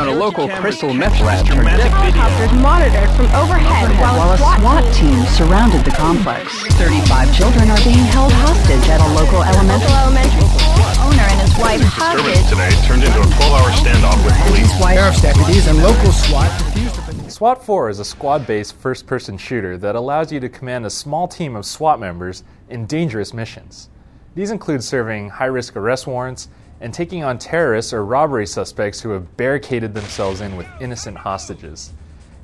on a local crystal meth lab. Helicopters monitored from overhead while a SWAT team surrounded the complex. 35 children are being held hostage at a local elementary school. Owner and his wife hostage. Disturbance today turned into a 12-hour standoff with police. Sheriff's deputies and local SWAT refused to... SWAT 4 is a squad-based first-person shooter that allows you to command a small team of SWAT members in dangerous missions. These include serving high-risk arrest warrants and taking on terrorists or robbery suspects who have barricaded themselves in with innocent hostages.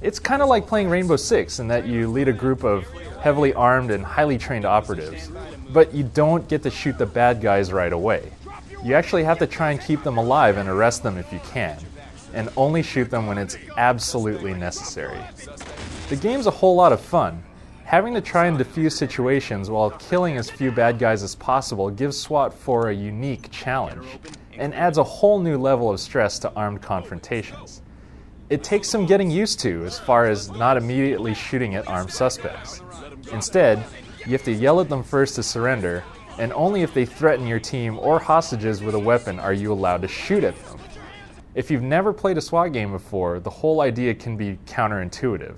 It's kind of like playing Rainbow Six in that you lead a group of heavily armed and highly trained operatives, but you don't get to shoot the bad guys right away. You actually have to try and keep them alive and arrest them if you can, and only shoot them when it's absolutely necessary. The game's a whole lot of fun. Having to try and defuse situations while killing as few bad guys as possible gives SWAT 4 a unique challenge, and adds a whole new level of stress to armed confrontations. It takes some getting used to as far as not immediately shooting at armed suspects. Instead, you have to yell at them first to surrender, and only if they threaten your team or hostages with a weapon are you allowed to shoot at them. If you've never played a SWAT game before, the whole idea can be counterintuitive.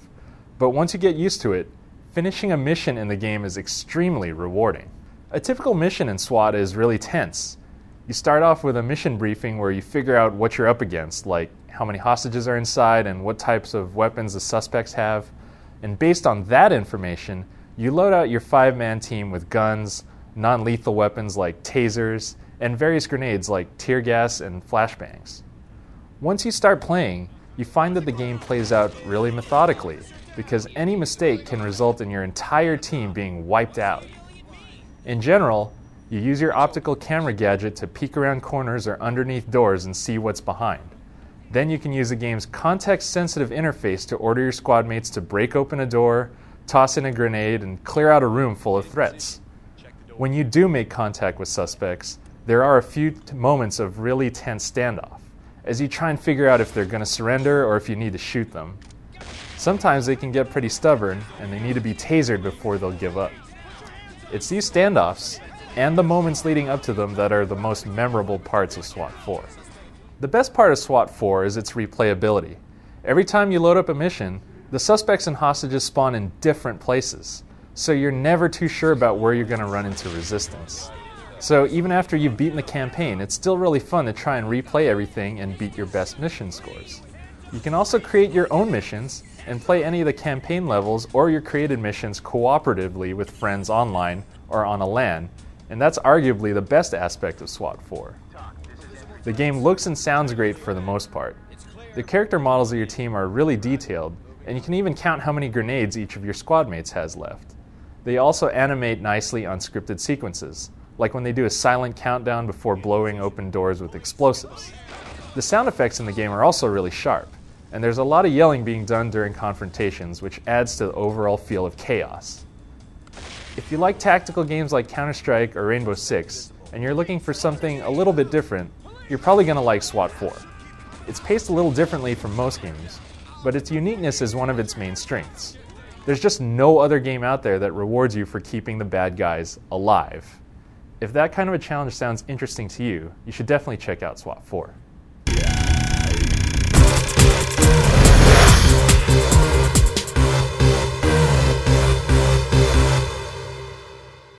But once you get used to it, finishing a mission in the game is extremely rewarding. A typical mission in SWAT is really tense. You start off with a mission briefing where you figure out what you're up against, like how many hostages are inside and what types of weapons the suspects have. And based on that information, you load out your 5-man team with guns, non-lethal weapons like tasers, and various grenades like tear gas and flashbangs. Once you start playing, you find that the game plays out really methodically, because any mistake can result in your entire team being wiped out. In general, you use your optical camera gadget to peek around corners or underneath doors and see what's behind. Then you can use the game's context-sensitive interface to order your squad mates to break open a door, toss in a grenade, and clear out a room full of threats. When you do make contact with suspects, there are a few moments of really tense standoff, as you try and figure out if they're going to surrender or if you need to shoot them. Sometimes they can get pretty stubborn, and they need to be tasered before they'll give up. It's these standoffs, and the moments leading up to them, that are the most memorable parts of SWAT 4. The best part of SWAT 4 is its replayability. Every time you load up a mission, the suspects and hostages spawn in different places, so you're never too sure about where you're going to run into resistance. So even after you've beaten the campaign, it's still really fun to try and replay everything and beat your best mission scores. You can also create your own missions and play any of the campaign levels or your created missions cooperatively with friends online or on a LAN, and that's arguably the best aspect of SWAT 4. The game looks and sounds great for the most part. The character models of your team are really detailed, and you can even count how many grenades each of your squad mates has left. They also animate nicely on scripted sequences, like when they do a silent countdown before blowing open doors with explosives. The sound effects in the game are also really sharp, and there's a lot of yelling being done during confrontations, which adds to the overall feel of chaos. If you like tactical games like Counter-Strike or Rainbow Six, and you're looking for something a little bit different, you're probably going to like SWAT 4. It's paced a little differently from most games, but its uniqueness is one of its main strengths. There's just no other game out there that rewards you for keeping the bad guys alive. If that kind of a challenge sounds interesting to you, you should definitely check out SWAT 4.